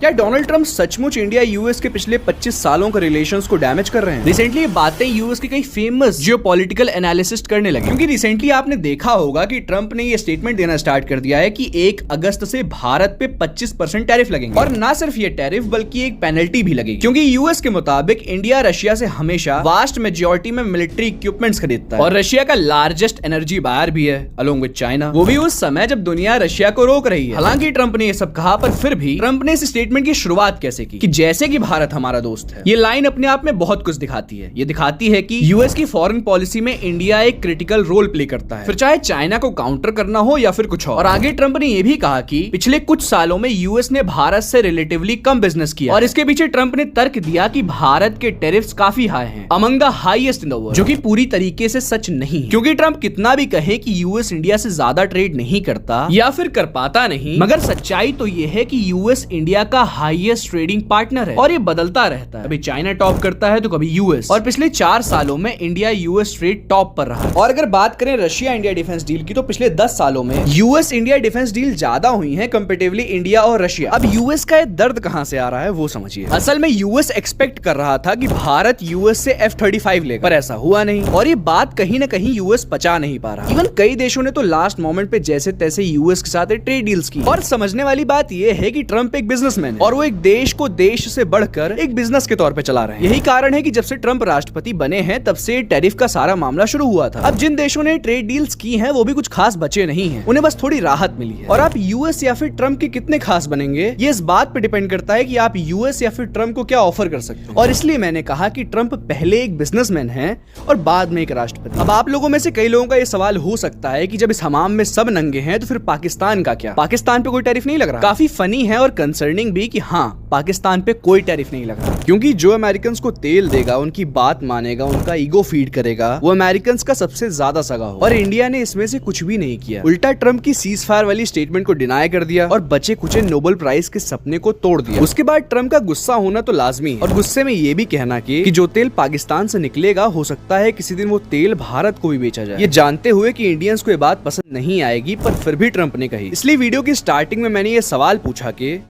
क्या Donald Trump सचमुच India US के पिछले 25 सालों के रिलेशंस को डैमेज कर रहे हैं? रिसेंटली ये बातें यूएस के कई फेमस जियोपॉलिटिकल एनालिसिस्ट करने लगे, क्योंकि रिसेंटली आपने देखा होगा कि ट्रंप ने ये स्टेटमेंट देना स्टार्ट कर दिया है कि 1 अगस्त से भारत पे 25% टैरिफ लगेंगे। और ना सिर्फ ये टैरिफ बल्कि एक पेनल्टी भी लगेगी, क्योंकि यूएस के मुताबिक इंडिया रशिया से हमेशा वास्ट मेजोरिटी में मिलिट्री इक्विपमेंट्स खरीदता है और रशिया का लार्जेस्ट एनर्जी बायर भी है अलोंग विद चाइना, वो भी उस समय जब दुनिया रशिया को रोक रही है। हालांकि ट्रंप ने ये सब कहा, पर फिर भी ट्रंप ने इस स्टेटमेंट की शुरुआत कैसे की कि जैसे कि भारत हमारा दोस्त है। ये लाइन अपने आप में बहुत कुछ दिखाती है। ये दिखाती है कि यूएस की फॉरेन पॉलिसी में इंडिया एक क्रिटिकल रोल प्ले करता है, फिर चाहे चाइना को काउंटर करना हो या फिर कुछ और आगे ट्रंप ने यह भी कहा कि पिछले कुछ सालों में यूएस ने भारत से रिलेटिवली कम बिजनेस किया और इसके पीछे ट्रंप ने तर्क दिया कि भारत के टैरिफ्स काफी हाई हैं, among the highest in the world, जो कि पूरी तरीके से सच नहीं, क्योंकि ट्रंप कितना भी कहे कि यूएस इंडिया से ज्यादा ट्रेड नहीं करता या फिर कर पाता नहीं, मगर सच्चाई तो यह है कि यूएस इंडिया का हाईएस्ट ट्रेडिंग पार्टनर है और ये बदलता रहता है। कभी चाइना टॉप करता है तो कभी यूएस, और पिछले 4 सालों में इंडिया यूएस ट्रेड टॉप पर रहा है। और अगर बात करें रशिया इंडिया डिफेंस डील की, तो पिछले 10 सालों में यूएस इंडिया डिफेंस डील ज्यादा हुई है कंपैरेटिवली इंडिया और रशिया। अब यूएस का दर्द कहां से आ रहा है वो समझिए। असल में यूएस एक्सपेक्ट कर रहा था कि भारत यूएस से F-35 लेगा, पर ऐसा हुआ नहीं और ये बात कहीं ना कहीं यूएस पचा नहीं पा रहा। इवन कई देशों ने तो लास्ट मोमेंट पे जैसे तैसे यूएस के साथ ट्रेड डील्स की। और समझने वाली बात यह है कि ट्रंप एक बिजनेसमैन है और वो एक देश को देश से बढ़कर एक बिजनेस के तौर पे चला रहे हैं। यही कारण है कि जब से ट्रंप राष्ट्रपति बने हैं तब से टैरिफ का सारा मामला शुरू हुआ था। अब जिन देशों ने ट्रेड डील्स की हैं वो भी कुछ खास बचे नहीं हैं, उन्हें बस थोड़ी राहत मिली है। और आप यूएस या फिर ट्रंप के कितने खास बनेंगे ये इस बात पे डिपेंड करता है कि आप यूएस या फिर ट्रंप को क्या ऑफर कर सकते हैं। और इसलिए मैंने कहा कि ट्रंप पहले एक बिजनेसमैन है और बाद में एक राष्ट्रपति। अब आप लोगों में से कई लोगों का ये सवाल हो सकता है कि जब इस हमाम में सब नंगे हैं तो फिर पाकिस्तान का क्या? पाकिस्तान पे कोई टैरिफ नहीं लग रहा? काफी फनी है और कंसर्निंग भी कि हाँ, पाकिस्तान पे कोई टैरिफ नहीं लग रहा, क्योंकि जो अमेरिकन को तेल देगा, उनकी बात मानेगा, उनका ईगो फीड करेगा, वो अमेरिकन का सबसे ज्यादा सगा हो। और इंडिया ने इसमें से कुछ भी नहीं किया, उल्टा ट्रंप की सीज फायर वाली स्टेटमेंट को डिनाई कर दिया और बचे कुचे नोबेल प्राइज के सपने को तोड़ दिया। उसके बाद ट्रंप का गुस्सा होना तो लाजमी है और गुस्से में ये भी कहना कि जो तेल पाकिस्तान से निकलेगा हो सकता है किसी दिन वो तेल भारत को भी बेचा जाए, ये जानते हुए कि इंडियंस को ये बात पसंद नहीं आएगी, पर फिर भी ट्रंप ने कही। इसलिए वीडियो की स्टार्टिंग में मैंने ये सवाल पूछा कि